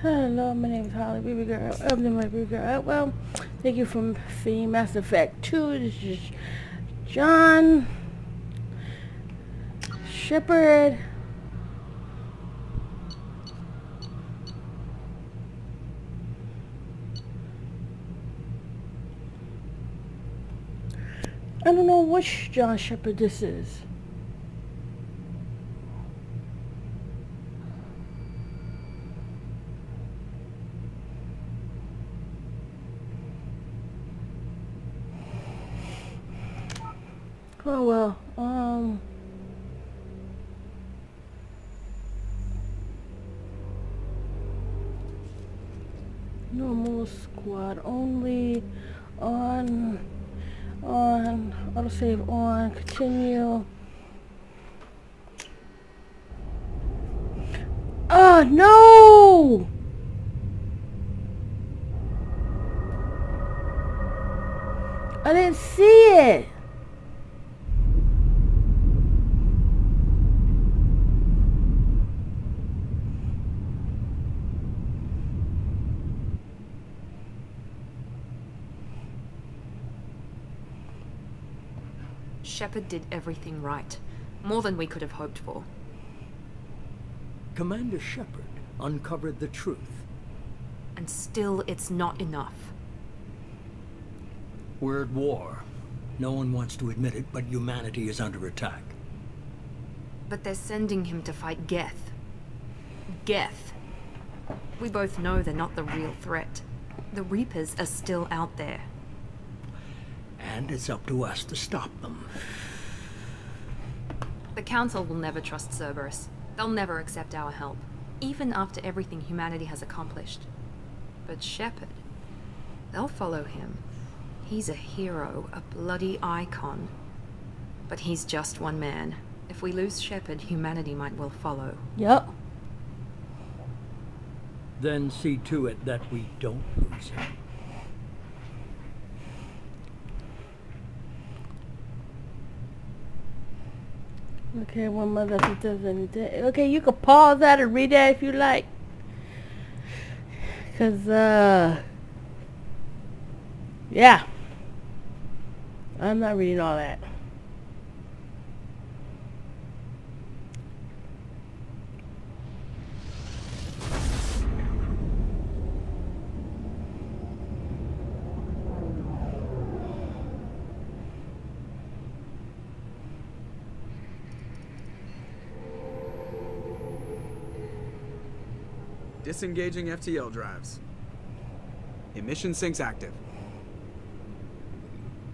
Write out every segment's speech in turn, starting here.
Hello, my name is Holly, baby girl. My baby girl. Well, thank you from Theme Mass Effect 2. This is John, Shepard. I don't know which John Shepard this is. Oh well, normal squad only, on, autosave on, continue. Oh no! I didn't see it! Shepard did everything right. More than we could have hoped for. Commander Shepard uncovered the truth. And still, it's not enough. We're at war. No one wants to admit it, but humanity is under attack. But they're sending him to fight Geth. Geth. We both know they're not the real threat. The Reapers are still out there. And it's up to us to stop them. The Council will never trust Cerberus. They'll never accept our help, even after everything humanity has accomplished. But Shepard, they'll follow him. He's a hero, a bloody icon. But he's just one man. If we lose Shepard, humanity might well follow. Yep. Then see to it that we don't lose him. Okay, one month after does anything. Okay, you can pause that and read that if you like. Cause yeah. I'm not reading all that. Disengaging FTL drives. Emission sinks active.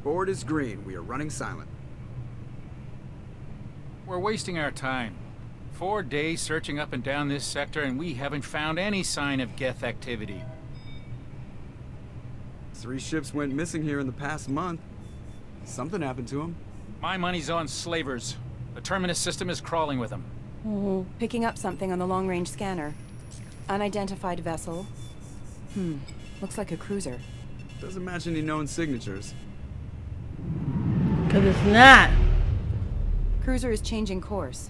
Board is green. We are running silent. We're wasting our time. 4 days searching up and down this sector, and we haven't found any sign of Geth activity. 3 ships went missing here in the past month. Something happened to them. My money's on slavers. The Terminus system is crawling with them. Picking up something on the long-range scanner. Unidentified vessel. Looks like a cruiser. Doesn't match any known signatures. Cause it's not. Cruiser is changing course.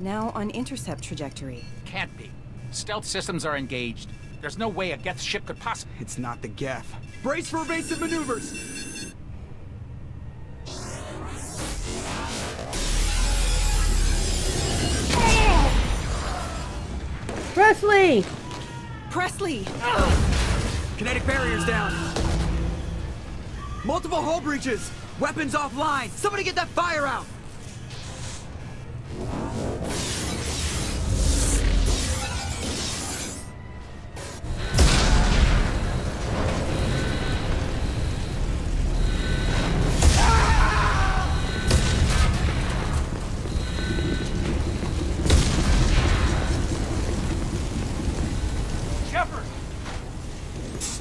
Now on intercept trajectory. Can't be. Stealth systems are engaged. There's no way a Geth ship could possibly... It's not the Geth. Brace for evasive maneuvers! Presley! Presley! Kinetic barriers down. Multiple hull breaches. Weapons offline. Somebody get that fire out.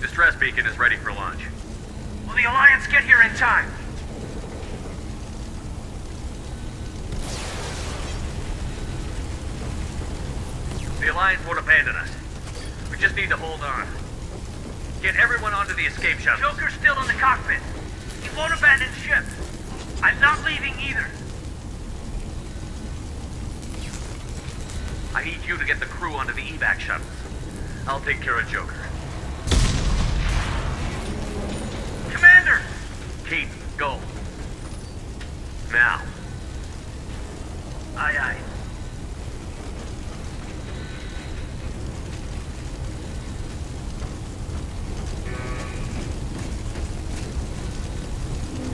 Distress beacon is ready for launch. Will the Alliance get here in time? The Alliance won't abandon us. We just need to hold on. Get everyone onto the escape shuttle. Joker's still in the cockpit. He won't abandon the ship. I'm not leaving either. I need you to get the crew onto the evac shuttles. I'll take care of Joker. Commander! Keith, go. Now. Aye, aye.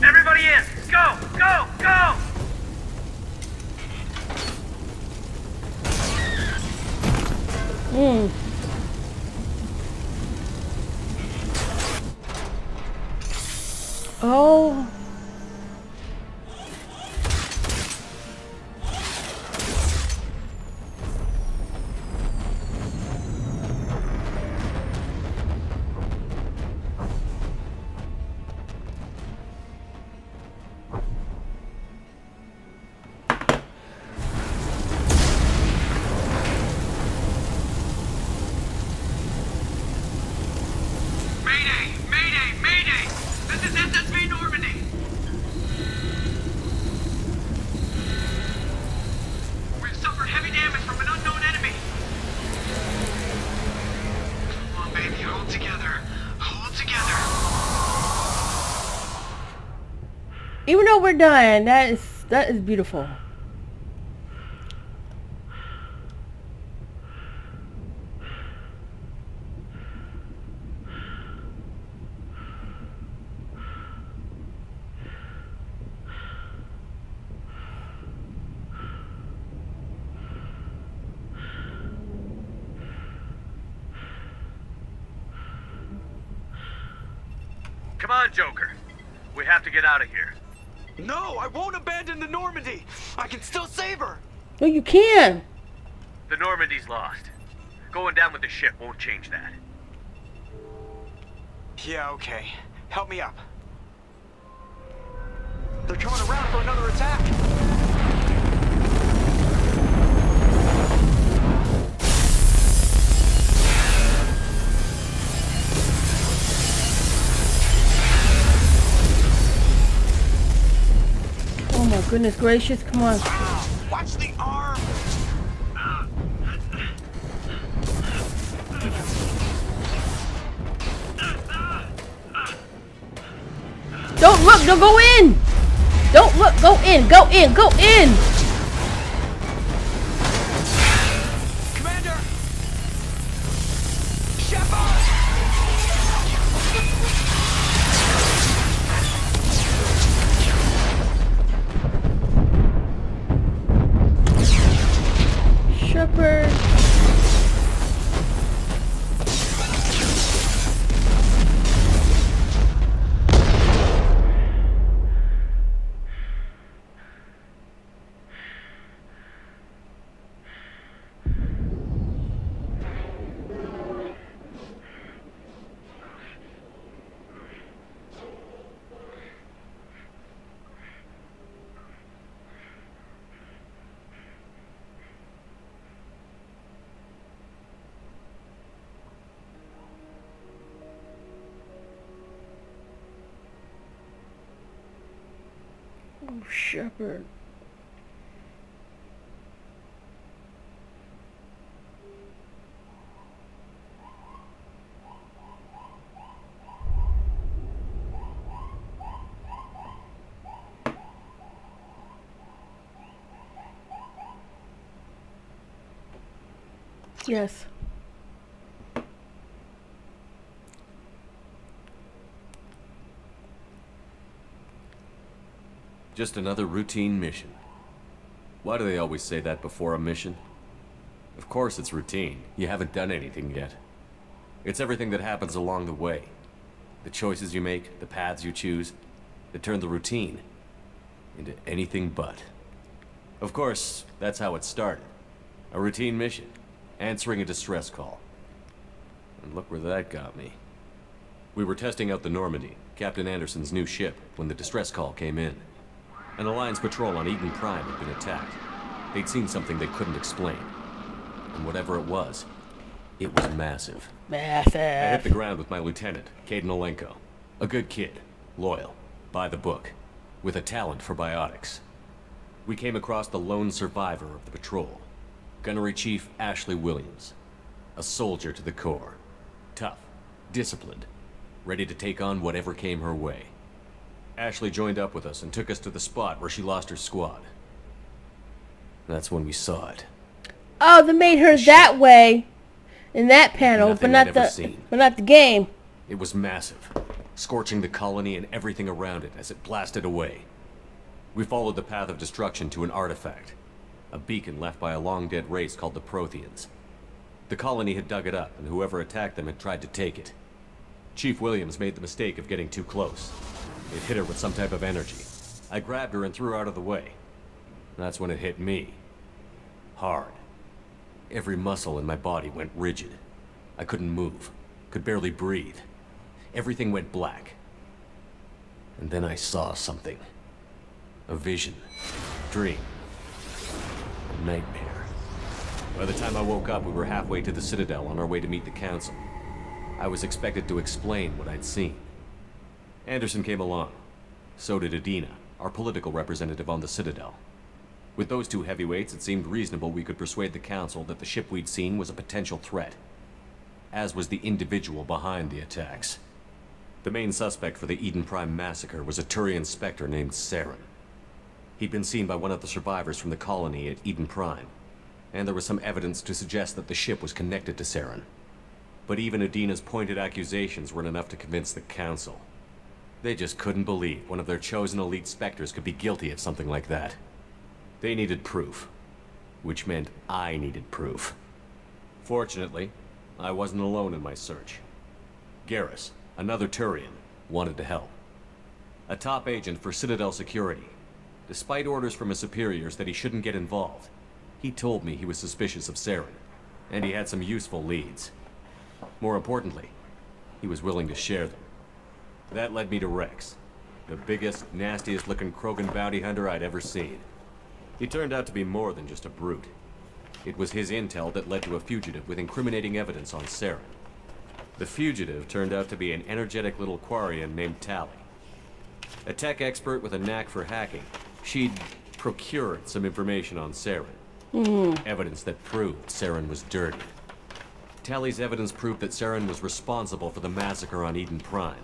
Everybody in! Go! Go! Go! Oh. Even though we're done, that is beautiful. Come on, Joker. We have to get out of here. No, I won't abandon the Normandy. I can still save her. No, you can. The Normandy's lost. Going down with the ship won't change that. Yeah, okay. Help me up. They're coming around for another attack. Oh my goodness gracious, come on. Watch the arm. Don't look, don't go in. Don't look, go in, go in, go in. Commander! Shepard! Shepard. Oh, Shepard. Yes. Just another routine mission. Why do they always say that before a mission? Of course it's routine. You haven't done anything yet. It's everything that happens along the way. The choices you make, the paths you choose, that turn the routine into anything but. Of course, that's how it started. A routine mission. Answering a distress call. And look where that got me. We were testing out the Normandy, Captain Anderson's new ship, when the distress call came in. An Alliance patrol on Eden Prime had been attacked. They'd seen something they couldn't explain. And whatever it was massive. Massive. I hit the ground with my lieutenant, Caden Olenko. A good kid, loyal, by the book, with a talent for biotics. We came across the lone survivor of the patrol, Gunnery Chief Ashley Williams. A soldier to the core. Tough, disciplined, ready to take on whatever came her way. Ashley joined up with us and took us to the spot where she lost her squad. That's when we saw it. Oh, they made her that way in that panel, Nothing but I'd not ever the seen. but not the game. It was massive, scorching the colony and everything around it as it blasted away. We followed the path of destruction to an artifact, a beacon left by a long-dead race called the Protheans. The colony had dug it up, and whoever attacked them had tried to take it. Chief Williams made the mistake of getting too close. It hit her with some type of energy. I grabbed her and threw her out of the way. That's when it hit me. Hard. Every muscle in my body went rigid. I couldn't move, could barely breathe. Everything went black. And then I saw something. A vision. Dream. A nightmare. By the time I woke up, we were halfway to the Citadel on our way to meet the Council. I was expected to explain what I'd seen. Anderson came along. So did Adina, our political representative on the Citadel. With those two heavyweights, it seemed reasonable we could persuade the Council that the ship we'd seen was a potential threat, as was the individual behind the attacks. The main suspect for the Eden Prime massacre was a Turian Spectre named Saren. He'd been seen by one of the survivors from the colony at Eden Prime, and there was some evidence to suggest that the ship was connected to Saren. But even Adina's pointed accusations weren't enough to convince the Council. They just couldn't believe one of their chosen elite Spectres could be guilty of something like that. They needed proof, which meant I needed proof. Fortunately, I wasn't alone in my search. Garrus, another Turian, wanted to help. A top agent for Citadel Security. Despite orders from his superiors that he shouldn't get involved, he told me he was suspicious of Saren, and he had some useful leads. More importantly, he was willing to share them. That led me to Rex, the biggest, nastiest-looking Krogan bounty hunter I'd ever seen. He turned out to be more than just a brute. It was his intel that led to a fugitive with incriminating evidence on Saren. The fugitive turned out to be an energetic little Quarian named Tally. A tech expert with a knack for hacking, she'd procured some information on Saren. Evidence that proved Saren was dirty. Tally's evidence proved that Saren was responsible for the massacre on Eden Prime,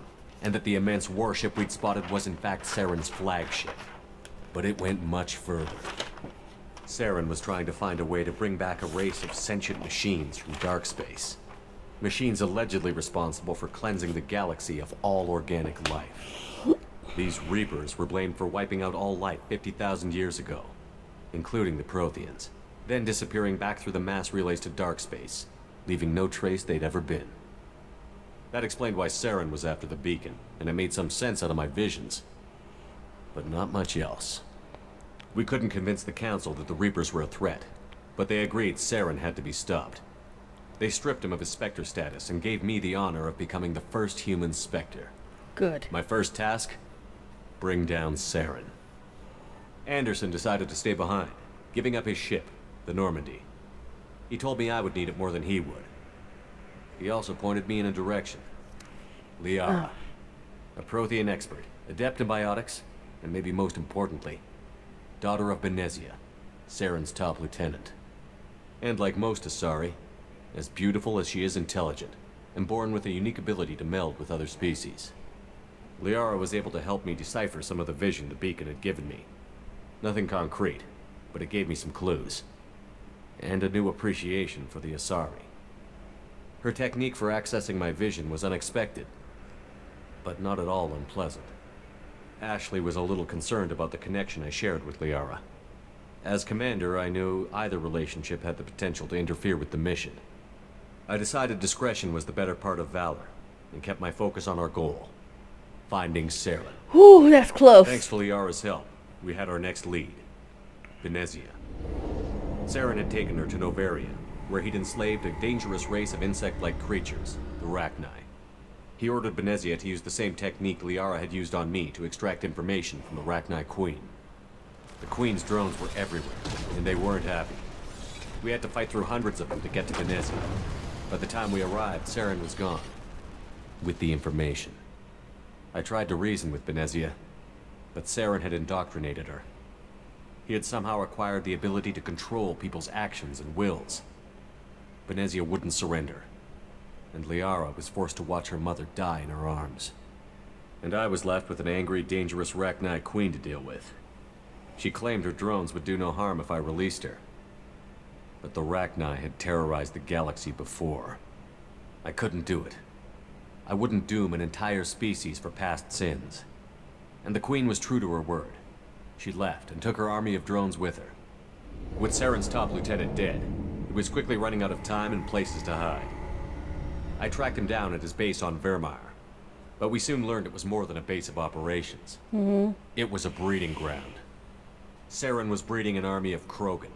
and that the immense warship we'd spotted was in fact Saren's flagship. But it went much further. Saren was trying to find a way to bring back a race of sentient machines from dark space. Machines allegedly responsible for cleansing the galaxy of all organic life. These Reapers were blamed for wiping out all life 50,000 years ago, including the Protheans, then disappearing back through the mass relays to dark space, leaving no trace they'd ever been. That explained why Saren was after the beacon, and it made some sense out of my visions. But not much else. We couldn't convince the Council that the Reapers were a threat, but they agreed Saren had to be stopped. They stripped him of his Spectre status and gave me the honor of becoming the first human Spectre. Good. My first task? Bring down Saren. Anderson decided to stay behind, giving up his ship, the Normandy. He told me I would need it more than he would. He also pointed me in a direction. Liara, a Prothean expert, adept in biotics, and maybe most importantly, daughter of Benezia, Saren's top lieutenant. And like most Asari, as beautiful as she is intelligent, and born with a unique ability to meld with other species. Liara was able to help me decipher some of the vision the beacon had given me. Nothing concrete, but it gave me some clues. And a new appreciation for the Asari. Her technique for accessing my vision was unexpected, but not at all unpleasant. Ashley was a little concerned about the connection I shared with Liara. As commander, I knew either relationship had the potential to interfere with the mission. I decided discretion was the better part of valor, and kept my focus on our goal. Finding Saren. Whew, that's close. Thanks to Liara's help, we had our next lead. Benezia. Saren had taken her to Novaria, where he'd enslaved a dangerous race of insect-like creatures, the Rachni. He ordered Benezia to use the same technique Liara had used on me to extract information from the Rachni Queen. The Queen's drones were everywhere, and they weren't happy. We had to fight through hundreds of them to get to Benezia. By the time we arrived, Saren was gone. With the information. I tried to reason with Benezia, but Saren had indoctrinated her. He had somehow acquired the ability to control people's actions and wills. Benezia wouldn't surrender, and Liara was forced to watch her mother die in her arms. And I was left with an angry, dangerous Rachni queen to deal with. She claimed her drones would do no harm if I released her. But the Rachni had terrorized the galaxy before. I couldn't do it. I wouldn't doom an entire species for past sins. And the Queen was true to her word. She left and took her army of drones with her. With Saren's top lieutenant dead, he was quickly running out of time and places to hide. I tracked him down at his base on Vermeer, but we soon learned it was more than a base of operations. It was a breeding ground. Saren was breeding an army of Krogan.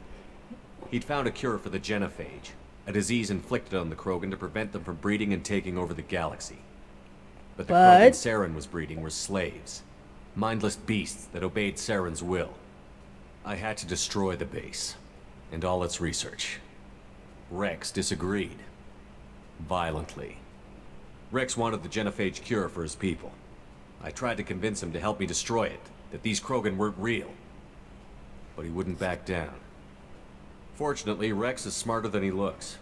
He'd found a cure for the genophage, a disease inflicted on the Krogan to prevent them from breeding and taking over the galaxy. But the Krogan Saren was breeding were slaves, mindless beasts that obeyed Saren's will. I had to destroy the base, and all its research. Rex disagreed. Violently. Rex wanted the genophage cure for his people. I tried to convince him to help me destroy it, that these Krogan weren't real. But he wouldn't back down. Fortunately, Rex is smarter than he looks.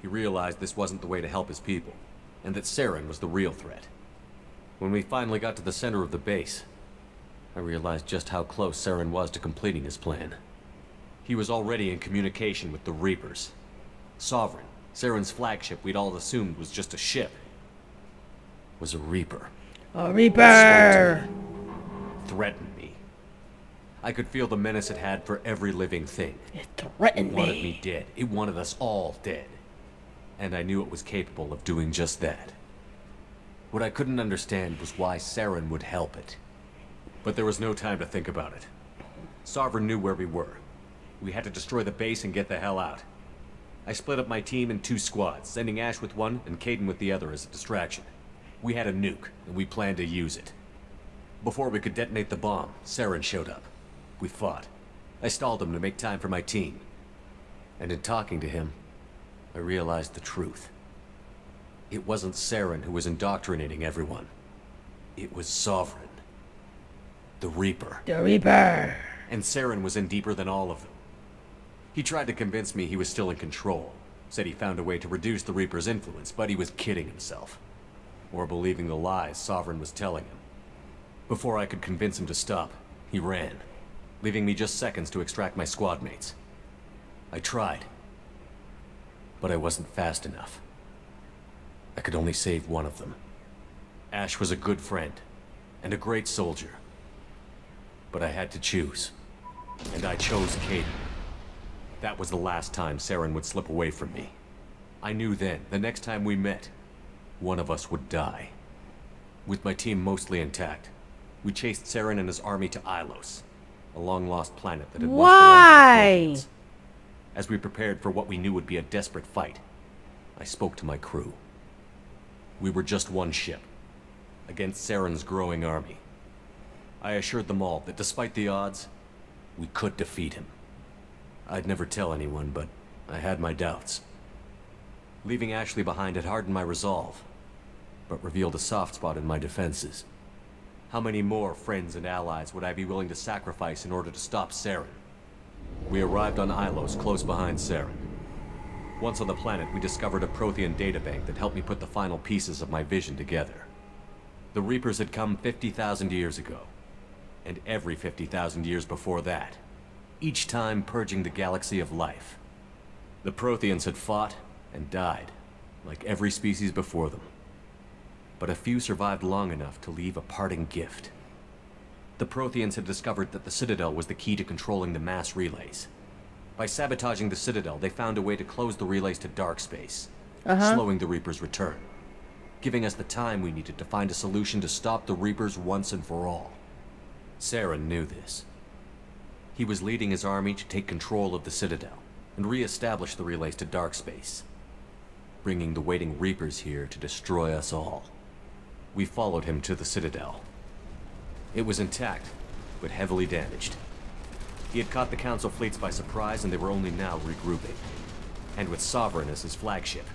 He realized this wasn't the way to help his people, and that Saren was the real threat. When we finally got to the center of the base, I realized just how close Saren was to completing his plan. He was already in communication with the Reapers. Sovereign, Saren's flagship we'd all assumed was just a ship, was a Reaper. A Reaper! Threatened me. I could feel the menace it had for every living thing. It threatened me. It wanted me dead. It wanted us all dead. And I knew it was capable of doing just that. What I couldn't understand was why Saren would help it. But there was no time to think about it. Sovereign knew where we were. We had to destroy the base and get the hell out. I split up my team in 2 squads, sending Ash with one and Caden with the other as a distraction. We had a nuke, and we planned to use it. Before we could detonate the bomb, Saren showed up. We fought. I stalled him to make time for my team. And in talking to him, I realized the truth. It wasn't Saren who was indoctrinating everyone. It was Sovereign. The Reaper. The Reaper! And Saren was in deeper than all of them. He tried to convince me he was still in control. Said he found a way to reduce the Reaper's influence, but he was kidding himself. Or believing the lies Sovereign was telling him. Before I could convince him to stop, he ran, leaving me just seconds to extract my squad mates. I tried, but I wasn't fast enough. I could only save one of them. Ash was a good friend, and a great soldier. But I had to choose, and I chose Caden. That was the last time Saren would slip away from me. I knew then, the next time we met, one of us would die. With my team mostly intact, we chased Saren and his army to Ilos, a long-lost planet that had once belonged to Krogan. As we prepared for what we knew would be a desperate fight, I spoke to my crew. We were just one ship, against Saren's growing army. I assured them all that despite the odds, we could defeat him. I'd never tell anyone, but I had my doubts. Leaving Ashley behind had hardened my resolve, but revealed a soft spot in my defenses. How many more friends and allies would I be willing to sacrifice in order to stop Saren? We arrived on Ilos, close behind Saren. Once on the planet, we discovered a Prothean databank that helped me put the final pieces of my vision together. The Reapers had come 50,000 years ago, and every 50,000 years before that, each time purging the galaxy of life. The Protheans had fought and died, like every species before them. But a few survived long enough to leave a parting gift. The Protheans had discovered that the Citadel was the key to controlling the mass relays. By sabotaging the Citadel, they found a way to close the relays to dark space, slowing the Reapers' return, giving us the time we needed to find a solution to stop the Reapers once and for all. Saren knew this. He was leading his army to take control of the Citadel and re-establish the relays to dark space, bringing the waiting Reapers here to destroy us all. We followed him to the Citadel. It was intact, but heavily damaged. He had caught the Council fleets by surprise, and they were only now regrouping. And with Sovereign as his flagship,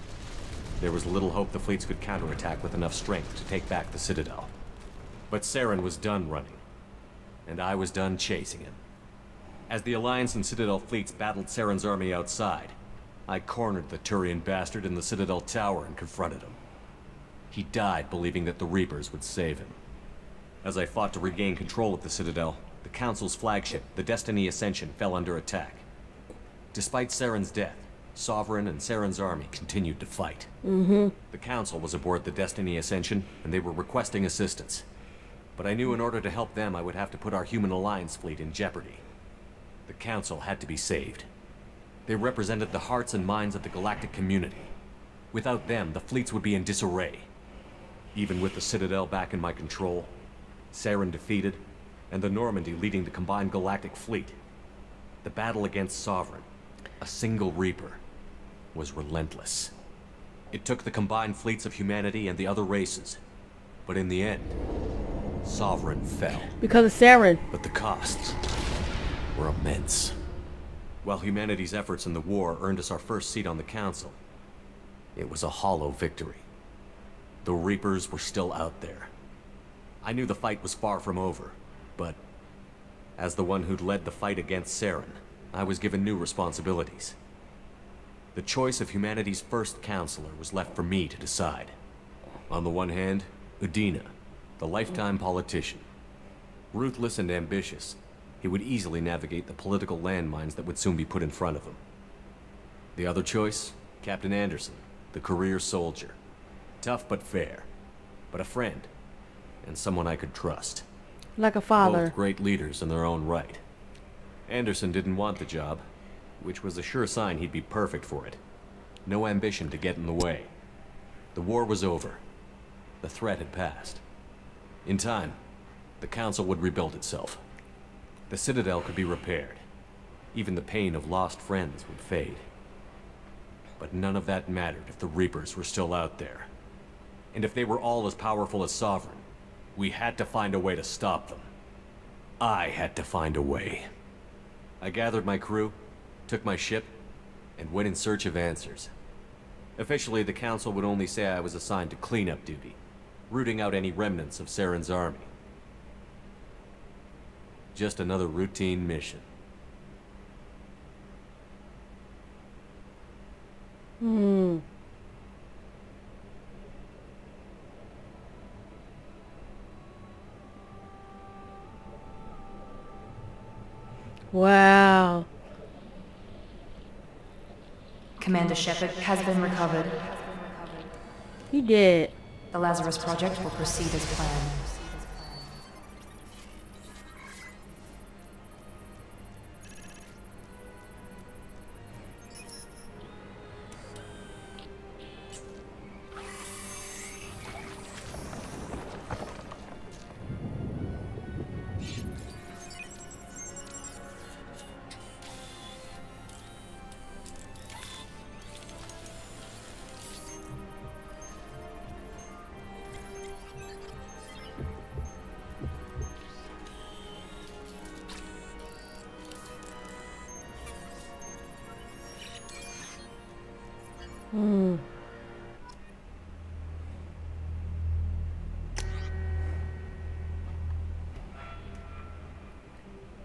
there was little hope the fleets could counterattack with enough strength to take back the Citadel. But Saren was done running, and I was done chasing him. As the Alliance and Citadel fleets battled Saren's army outside, I cornered the Turian bastard in the Citadel Tower and confronted him. He died believing that the Reapers would save him. As I fought to regain control of the Citadel, the Council's flagship, the Destiny Ascension, fell under attack. Despite Saren's death, Sovereign and Saren's army continued to fight. The Council was aboard the Destiny Ascension, and they were requesting assistance. But I knew in order to help them, I would have to put our Human Alliance fleet in jeopardy. The Council had to be saved. They represented the hearts and minds of the galactic community. Without them, the fleets would be in disarray. Even with the Citadel back in my control, Saren defeated, and the Normandy leading the combined galactic fleet, the battle against Sovereign, a single Reaper, was relentless. It took the combined fleets of humanity and the other races, but in the end, Sovereign fell. Because of Saren. But the costs were immense. While humanity's efforts in the war earned us our first seat on the Council, it was a hollow victory. The Reapers were still out there. I knew the fight was far from over, but as the one who'd led the fight against Saren, I was given new responsibilities. The choice of humanity's first counselor was left for me to decide. On the one hand, Udina, the lifetime politician. Ruthless and ambitious, he would easily navigate the political landmines that would soon be put in front of him. The other choice, Captain Anderson, the career soldier. Tough but fair, but a friend, and someone I could trust. Like a father. Both great leaders in their own right. Anderson didn't want the job, which was a sure sign he'd be perfect for it. No ambition to get in the way. The war was over. The threat had passed. In time, the Council would rebuild itself. The Citadel could be repaired. Even the pain of lost friends would fade. But none of that mattered if the Reapers were still out there. And if they were all as powerful as Sovereign, we had to find a way to stop them. I had to find a way. I gathered my crew, took my ship, and went in search of answers. Officially, the Council would only say I was assigned to cleanup duty, rooting out any remnants of Saren's army. Just another routine mission. Wow. Commander Shepard has been recovered. He did. The Lazarus Project will proceed as planned.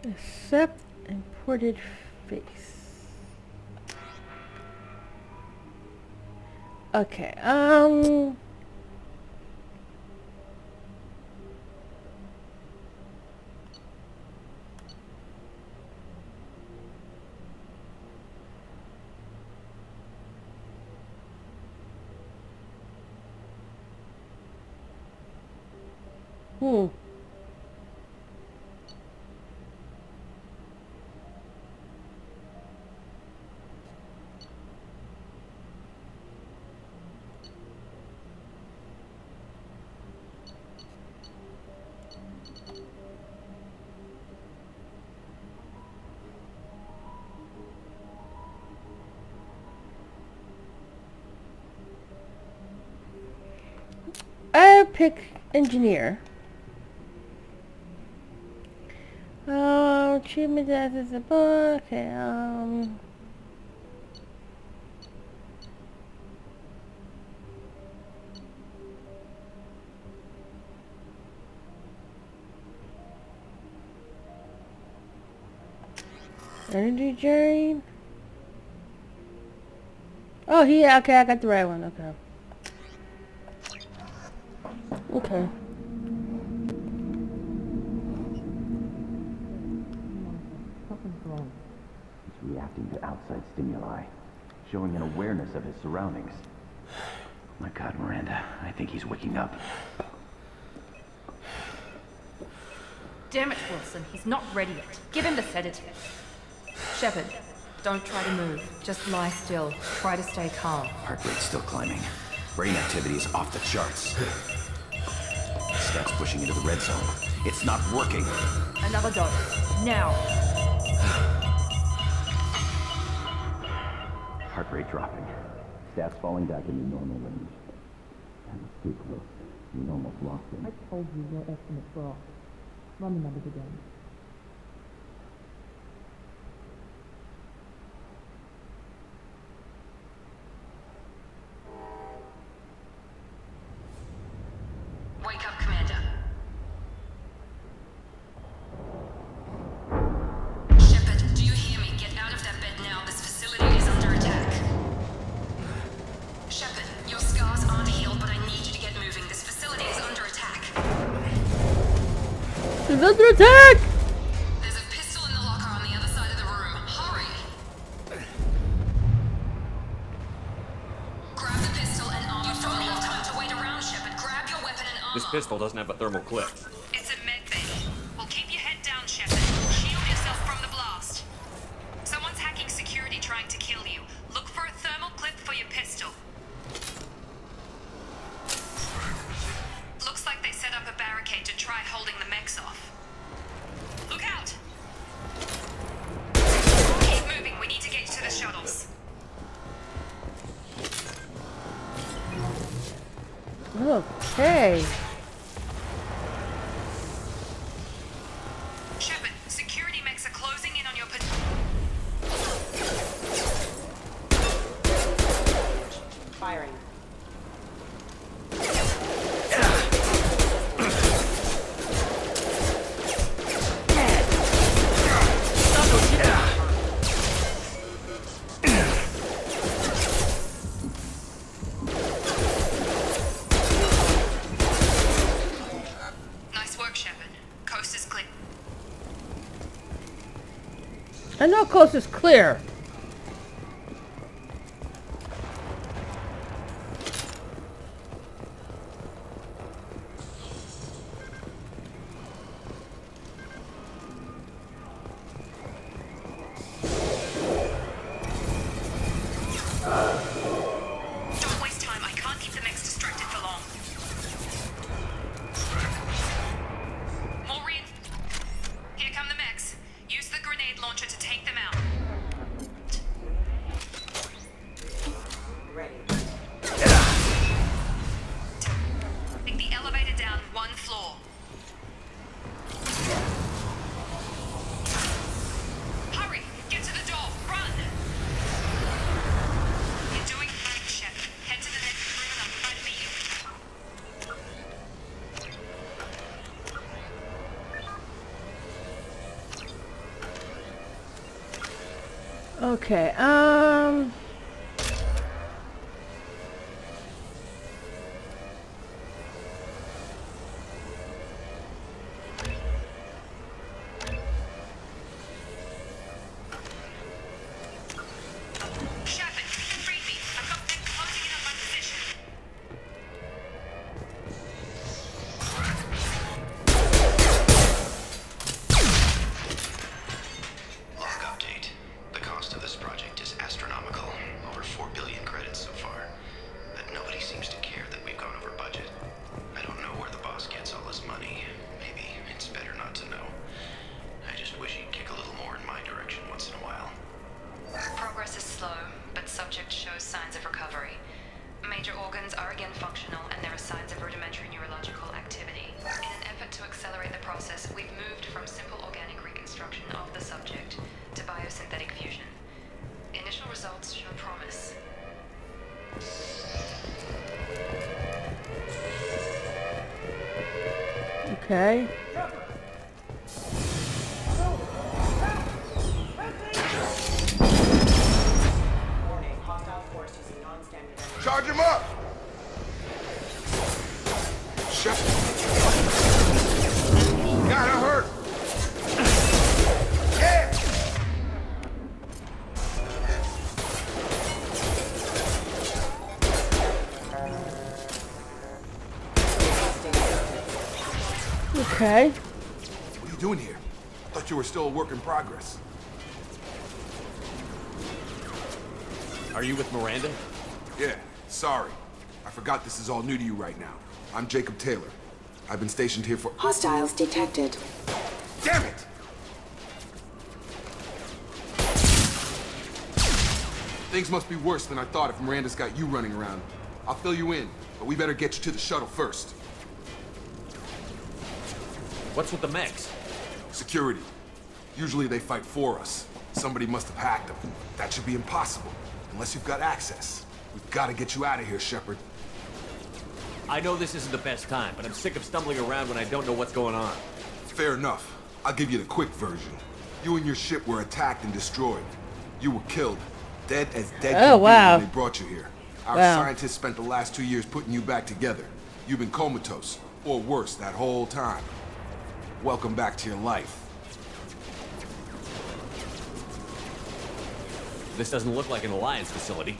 Accept imported face. Okay, I pick engineer. Achievement as a book. Okay, energy drain. Oh, yeah, okay, I got the right one. Okay. Okay. Something's wrong. He's reacting to outside stimuli, showing an awareness of his surroundings. My God, Miranda, I think he's waking up. Damn it, Wilson. He's not ready yet. Give him the sedative. Shepard, don't try to move. Just lie still. Try to stay calm. Heart rate's still climbing. Brain activity is off the charts. Stats pushing into the red zone. It's not working. Another dose. Now. Heart rate dropping. Stats falling back into normal range. That was too close. We almost lost him. I told you your estimates were off. Run the numbers again. Wake up, Commander. Shepard, do you hear me? Get out of that bed now. This facility is under attack. Shepard, your scars aren't healed, but I need you to get moving. This facility is under attack. It's under attack! There's a pistol in the locker on the other side of the room. Hurry! Grab the pistol and arm. You don't have time to wait around, Shepard. Grab your weapon and armor. This pistol doesn't have a thermal clip. It's a med bay. Well, keep your head down, Shepard. Shield yourself from the blast. Someone's hacking security trying to kill you. Look for a thermal clip for your pistol. Looks like they set up a barricade to try holding the mechs off. Look out! Keep moving, we need to get to the shuttles. Okay. Shepard, security mechs are closing in on your Firing. Nice work, Shepard. Coast is clear. I know coast is clear. Don't waste time, I can't keep the mechs distracted for long. More Here come the mechs. Use the grenade launcher to take them out. Ready. Take the elevator down one floor. Hurry! Get to the door! Run! You're doing fine, Shep. Head to the next room and I'll try to meet you. Okay, Shepard, free me. I've got them closing in on my position. Log update. The cost of this project is astronomical. Over 4 billion credits so far. But nobody seems to care that we've gone over budget. I don't know where the boss gets all this money. Maybe it's better not to know. I just wish he'd kick a little more in my direction once in a while. Progress is slow, but subject shows signs of recovery. Major organs are again functional, and there are signs of rudimentary neurological activity. In an effort to accelerate the process, we've moved from simple organic reconstruction of the subject to biosynthetic fusion. Initial results show promise. okay. Warning, hostile force using Charge him up! Shepard. Gotta hurt! Yeah! Okay. What are you doing here? Thought you were still a work in progress. Are you with Miranda? Yeah, sorry. I forgot this is all new to you right now. I'm Jacob Taylor. I've been stationed here for— Hostiles detected. Damn it! Things must be worse than I thought if Miranda's got you running around. I'll fill you in, but we better get you to the shuttle first. What's with the mechs? Security. Usually they fight for us. Somebody must have hacked them. That should be impossible, unless you've got access. We've got to get you out of here, Shepard. I know this isn't the best time, but I'm sick of stumbling around when I don't know what's going on. Fair enough. I'll give you the quick version. You and your ship were attacked and destroyed. You were killed. Dead as dead could be when they brought you here. Our scientists spent the last 2 years putting you back together. You've been comatose, or worse, that whole time. Welcome back to your life. This doesn't look like an Alliance facility.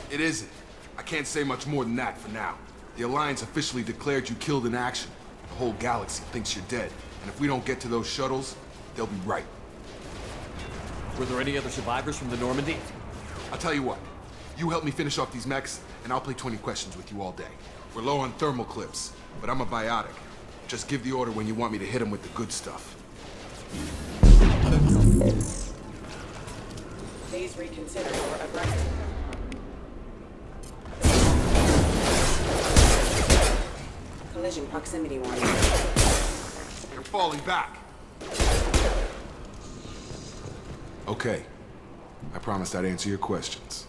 It isn't. I can't say much more than that for now. The Alliance officially declared you killed in action. The whole galaxy thinks you're dead. And if we don't get to those shuttles, they'll be right. Were there any other survivors from the Normandy? I'll tell you what. You help me finish off these mechs, and I'll play 20 questions with you all day. We're low on thermal clips, but I'm a biotic. Just give the order when you want me to hit them with the good stuff. Please reconsider your aggression. Collision proximity warning. You're falling back. Okay. I promised I'd answer your questions.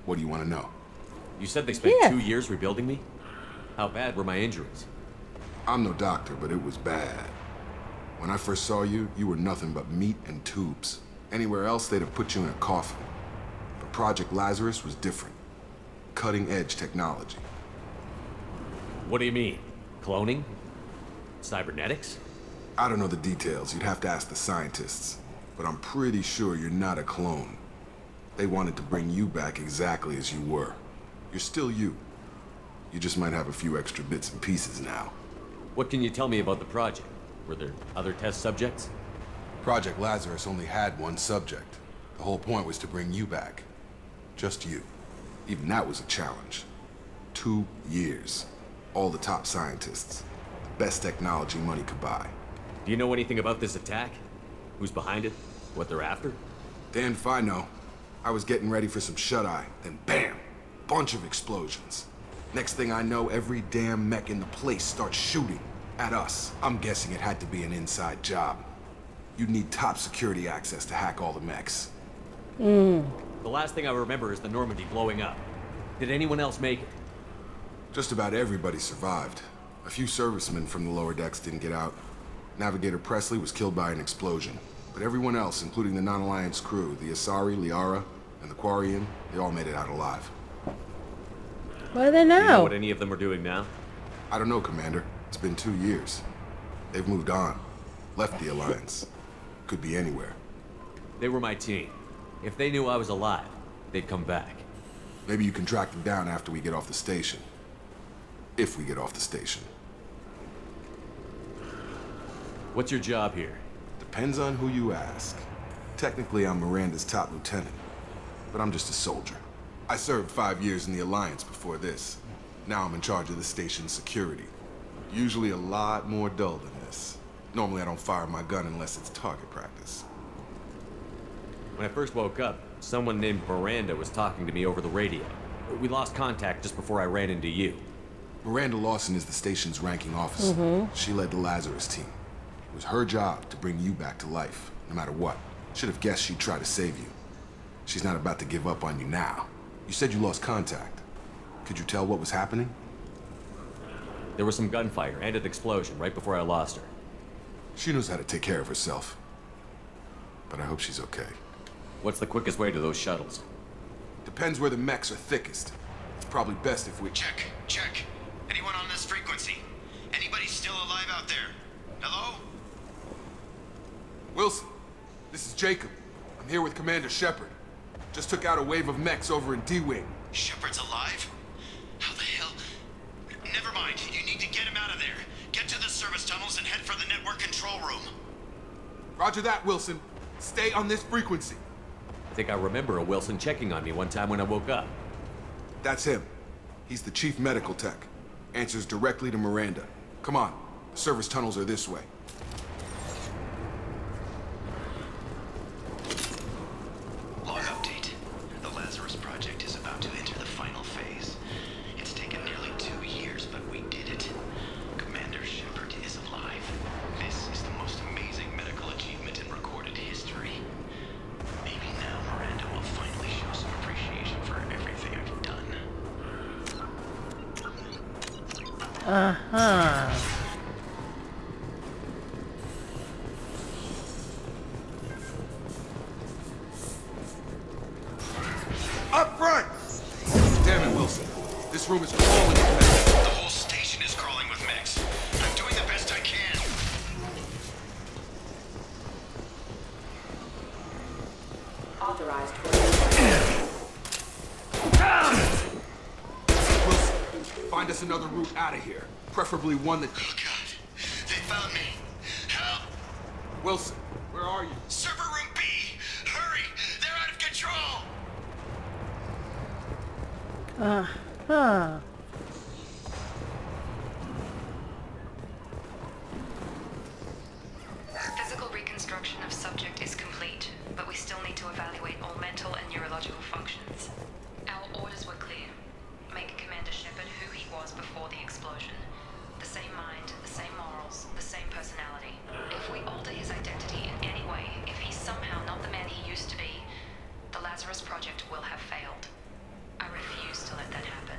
What do you want to know? You said they spent 2 years rebuilding me? How bad were my injuries? I'm no doctor, but it was bad. When I first saw you, you were nothing but meat and tubes. Anywhere else, they'd have put you in a coffin. But Project Lazarus was different. Cutting-edge technology. What do you mean? Cloning? Cybernetics? I don't know the details. You'd have to ask the scientists. But I'm pretty sure you're not a clone. They wanted to bring you back exactly as you were. You're still you. You just might have a few extra bits and pieces now. What can you tell me about the project? Were there other test subjects? Project Lazarus only had one subject. The whole point was to bring you back. Just you. Even that was a challenge. 2 years. All the top scientists. The best technology money could buy. Do you know anything about this attack? Who's behind it? What they're after? Damn if I know. I was getting ready for some shut-eye, then bam! Bunch of explosions. Next thing I know, every damn mech in the place starts shooting at us. I'm guessing it had to be an inside job. You'd need top security access to hack all the mechs. The last thing I remember is the Normandy blowing up. Did anyone else make it? Just about everybody survived. A few servicemen from the lower decks didn't get out. Navigator Presley was killed by an explosion. But everyone else, including the non-Alliance crew, the Asari, Liara, and the Quarian, they all made it out alive. What are they now? Do you know what any of them are doing now? I don't know, Commander. It's been 2 years. They've moved on. Left the Alliance. Could be anywhere. They were my team. If they knew I was alive, they'd come back. Maybe you can track them down after we get off the station. If we get off the station. What's your job here? Depends on who you ask. Technically, I'm Miranda's top lieutenant. But I'm just a soldier. I served 5 years in the Alliance before this. Now I'm in charge of the station's security. Usually a lot more dull than this. Normally I don't fire my gun unless it's target practice. When I first woke up, someone named Miranda was talking to me over the radio. We lost contact just before I ran into you. Miranda Lawson is the station's ranking officer. She led the Lazarus team. It was her job to bring you back to life, no matter what. Should have guessed she'd try to save you. She's not about to give up on you now. You said you lost contact. Could you tell what was happening? There was some gunfire and an explosion right before I lost her. She knows how to take care of herself. But I hope she's okay. What's the quickest way to those shuttles? Depends where the mechs are thickest. If probably best if we... Check. Anyone on this frequency? Anybody still alive out there? Hello? Wilson, this is Jacob. I'm here with Commander Shepard. Just took out a wave of mechs over in D-Wing. Shepard's alive? How the hell? Never mind. You need to get him out of there. Get to the service tunnels and head for the network control room. Roger that, Wilson. Stay on this frequency. I think I remember a Wilson checking on me one time when I woke up. That's him. He's the chief medical tech. Answers directly to Miranda. Come on. The service tunnels are this way. Log update. The Lazarus Project is about to enter the final phase. It's taken nearly 2 years, but we did it. Commander Shepard is alive. This is the most amazing medical achievement in recorded history. Maybe now Miranda will finally show some appreciation for everything I've done. Up front! Damn it, Wilson. This room is crawling with mechs. The whole station is crawling with mechs. I'm doing the best I can. Authorized for... Wilson, find us another route out of here. Preferably one that... Oh, God. They found me. Help! Wilson, where are you? Server room B! Hurry! They're out of control! Physical reconstruction of subject is complete, but we still need to evaluate all mental and neurological functions. Our orders were clear. Make Commander Shepard who he was before the explosion. The same mind, the same morals, the same personality. If we alter his identity in any way, if he's somehow not the man he used to be, the Lazarus Project will have failed. I refuse to let that happen.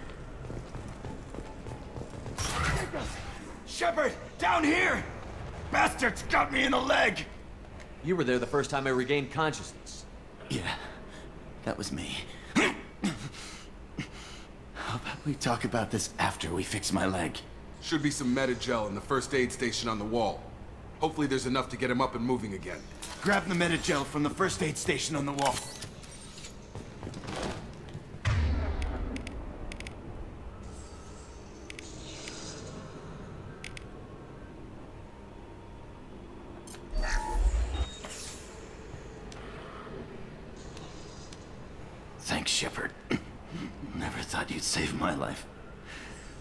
Shepard! Down here! Bastards got me in the leg! You were there the first time I regained consciousness. Yeah, that was me. How about we talk about this after we fix my leg? Should be some Medi-gel in the first aid station on the wall. Hopefully there's enough to get him up and moving again. Grab the Medi-gel from the first aid station on the wall. Thanks, Shepard. Never thought you'd save my life.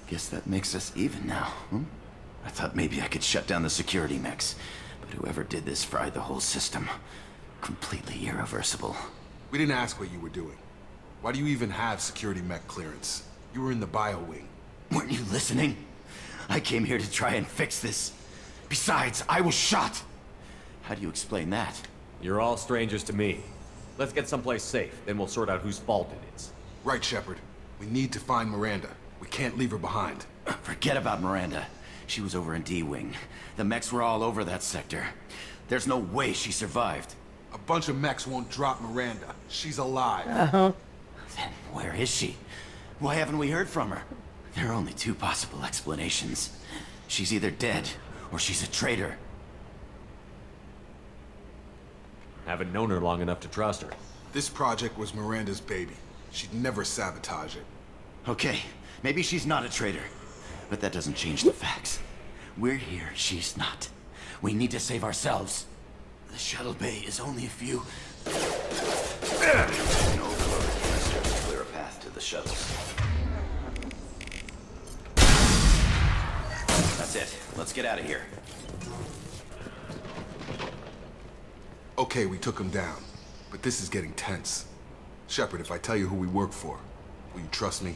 Guess that makes us even now, hmm? I thought maybe I could shut down the security mechs, but whoever did this fried the whole system. Completely irreversible. We didn't ask what you were doing. Why do you even have security mech clearance? You were in the bio wing. Weren't you listening? I came here to try and fix this. Besides, I was shot. How do you explain that? You're all strangers to me. Let's get someplace safe, then we'll sort out whose fault it is. Right, Shepard. We need to find Miranda. We can't leave her behind. Forget about Miranda. She was over in D-Wing. The mechs were all over that sector. There's no way she survived. A bunch of mechs won't drop Miranda. She's alive. Then where is she? Why haven't we heard from her? There are only 2 possible explanations. She's either dead, or she's a traitor. Haven't known her long enough to trust her. This project was Miranda's baby. She'd never sabotage it. Okay, maybe she's not a traitor. But that doesn't change the facts. We're here, she's not. We need to save ourselves. The shuttle bay is only a few... An overload can clear a path to the shuttles. That's it. Let's get out of here. Okay, we took him down. But this is getting tense. Shepard, if I tell you who we work for, will you trust me?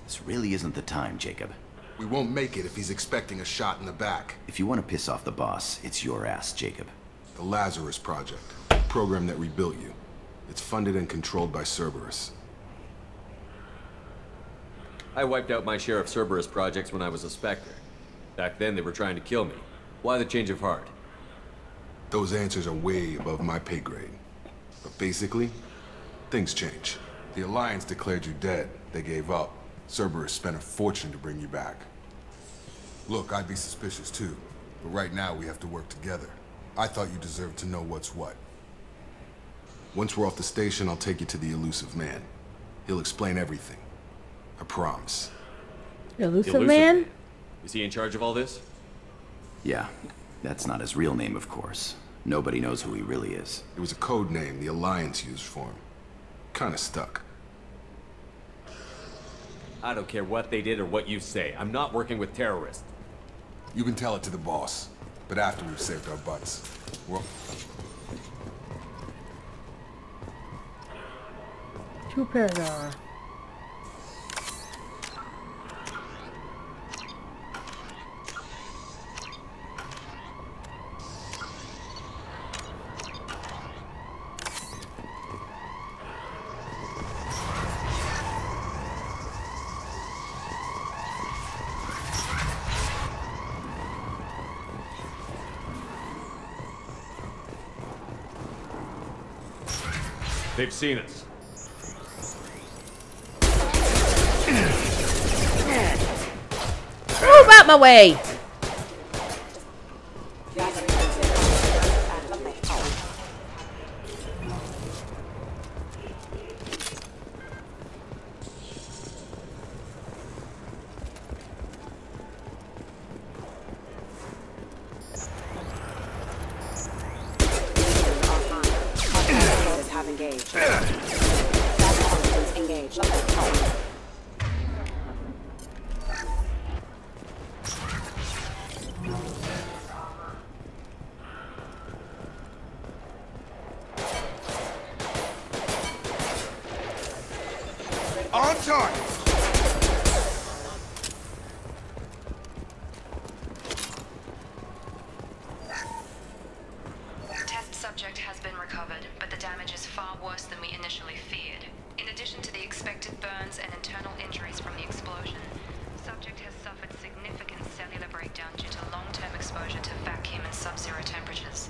This really isn't the time, Jacob. We won't make it if he's expecting a shot in the back. If you want to piss off the boss, it's your ass, Jacob. The Lazarus Project, the program that rebuilt you. It's funded and controlled by Cerberus. I wiped out my share of Cerberus projects when I was a Spectre. Back then, they were trying to kill me. Why the change of heart? Those answers are way above my pay grade. But basically, things change. The Alliance declared you dead. They gave up. Cerberus spent a fortune to bring you back. Look, I'd be suspicious too, but right now we have to work together. I thought you deserved to know what's what. Once we're off the station, I'll take you to the elusive man. He'll explain everything. I promise. Elusive man? Is he in charge of all this? Yeah. That's not his real name, of course. Nobody knows who he really is. It was a code name the Alliance used for him. Kinda stuck. I don't care what they did or what you say. I'm not working with terrorists. You can tell it to the boss, but after we've saved our butts. Well, Two Paradar. They've seen us. Move out my way! on target! Test subject has been recovered, but the damage is far worse than we initially feared. In addition to the expected burns and internal injuries from the explosion, subject has suffered significant cellular breakdown due to long-term exposure to vacuum and sub-zero temperatures.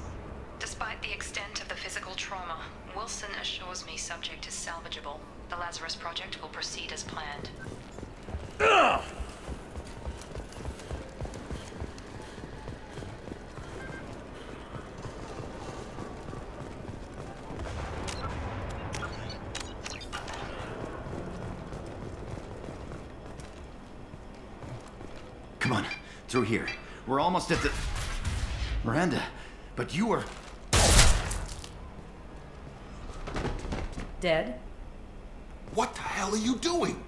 Despite the extent of the physical trauma, Wilson assures me subject is salvageable. The Lazarus Project will proceed as planned. Ugh! Come on, through here. We're almost at the... Miranda, but you were... Dead? What the hell are you doing?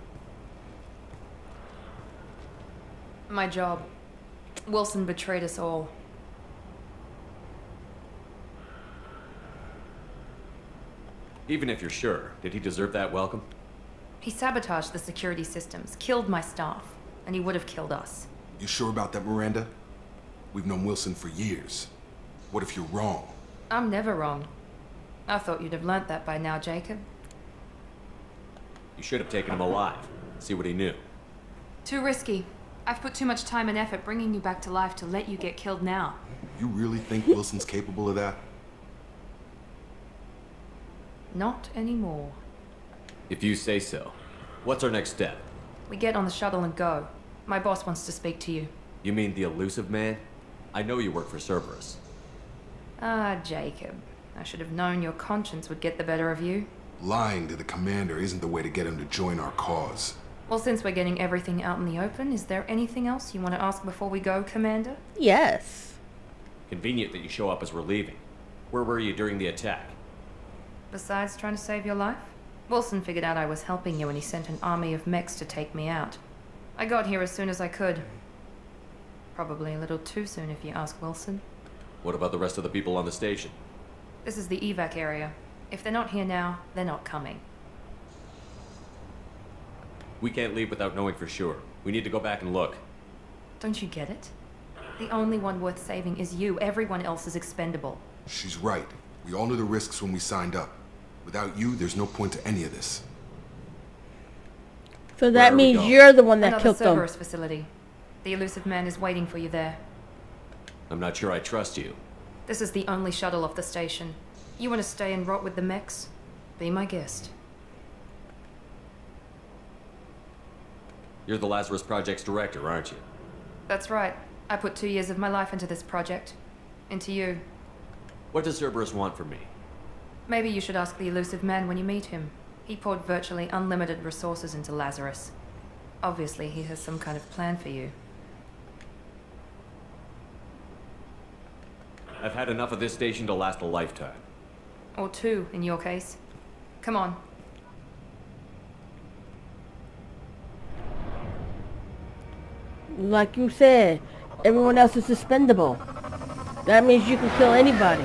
My job. Wilson betrayed us all. Even if you're sure, did he deserve that welcome? He sabotaged the security systems, killed my staff, and he would have killed us. You sure about that, Miranda? We've known Wilson for years. What if you're wrong? I'm never wrong. I thought you'd have learnt that by now, Jacob. You should have taken him alive. See what he knew. Too risky. I've put too much time and effort bringing you back to life to let you get killed now. You really think Wilson's capable of that? Not anymore. If you say so. What's our next step? We get on the shuttle and go. My boss wants to speak to you. You mean the elusive man? I know you work for Cerberus. Ah, Jacob. I should have known your conscience would get the better of you. Lying to the commander isn't the way to get him to join our cause. Well, since we're getting everything out in the open, is there anything else you want to ask before we go, Commander? Yes. Convenient that you show up as we're leaving. Where were you during the attack? Besides trying to save your life? Wilson figured out I was helping you and he sent an army of mechs to take me out. I got here as soon as I could. Probably a little too soon if you ask Wilson. What about the rest of the people on the station? This is the evac area. If they're not here now, they're not coming. We can't leave without knowing for sure. We need to go back and look. Don't you get it? The only one worth saving is you. Everyone else is expendable. She's right. We all knew the risks when we signed up. Without you, there's no point to any of this. So that means you're the one that Another killed them. Cerberus facility. The elusive man is waiting for you there. I'm not sure I trust you. This is the only shuttle off the station. You want to stay and rot with the mechs? Be my guest. You're the Lazarus Project's director, aren't you? That's right. I put 2 years of my life into this project. Into you. What does Cerberus want from me? Maybe you should ask the elusive man when you meet him. He poured virtually unlimited resources into Lazarus. Obviously, he has some kind of plan for you. I've had enough of this station to last a lifetime. Or 2, in your case. Come on. Like you said, everyone else is suspendable. That means you can kill anybody.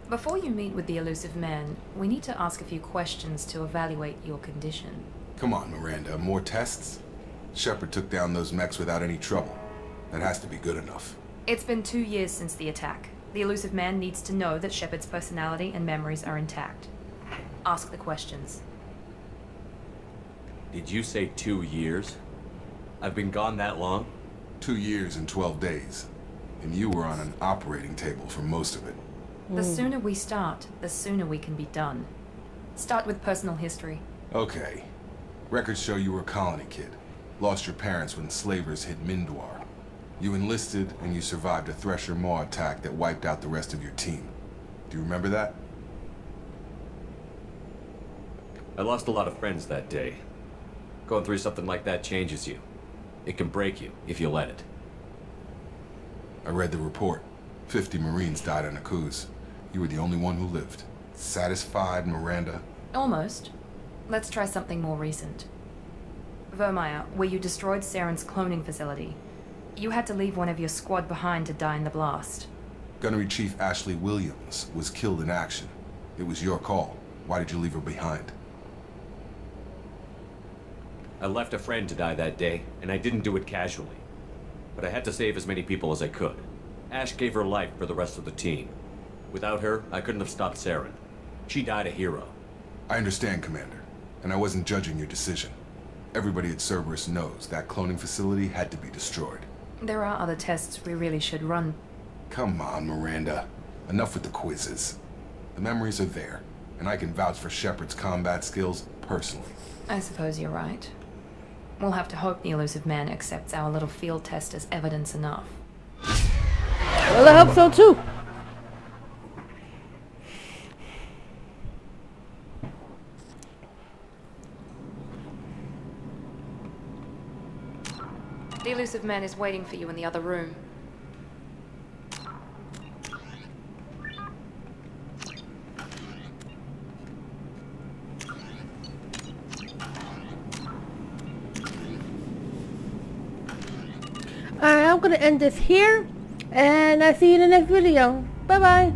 Before you meet with the elusive man, we need to ask a few questions to evaluate your condition. Come on, Miranda. More tests? Shepard took down those mechs without any trouble. That has to be good enough. It's been 2 years since the attack. The elusive man needs to know that Shepard's personality and memories are intact. Ask the questions. Did you say 2 years? I've been gone that long? 2 years and 12 days. And you were on an operating table for most of it. The sooner we start, the sooner we can be done. Start with personal history. Okay. Records show you were a colony kid. Lost your parents when slavers hit Mindwar. You enlisted and you survived a Thresher Maw attack that wiped out the rest of your team. Do you remember that? I lost a lot of friends that day. Going through something like that changes you. It can break you, if you let it. I read the report. 50 Marines died on a cruise. You were the only one who lived. Satisfied, Miranda? Almost. Let's try something more recent. Vermeer, where you destroyed Saren's cloning facility. You had to leave one of your squad behind to die in the blast. Gunnery Chief Ashley Williams was killed in action. It was your call. Why did you leave her behind? I left a friend to die that day, and I didn't do it casually. But I had to save as many people as I could. Ash gave her life for the rest of the team. Without her, I couldn't have stopped Saren. She died a hero. I understand, Commander. And I wasn't judging your decision. Everybody at Cerberus knows that cloning facility had to be destroyed. There are other tests we really should run. Come on, Miranda. Enough with the quizzes. The memories are there, and I can vouch for Shepard's combat skills personally. I suppose you're right. We'll have to hope the elusive man accepts our little field test as evidence enough. Well, I hope so too. The elusive man is waiting for you in the other room. Alright, I'm going to end this here, and I'll see you in the next video. Bye-bye.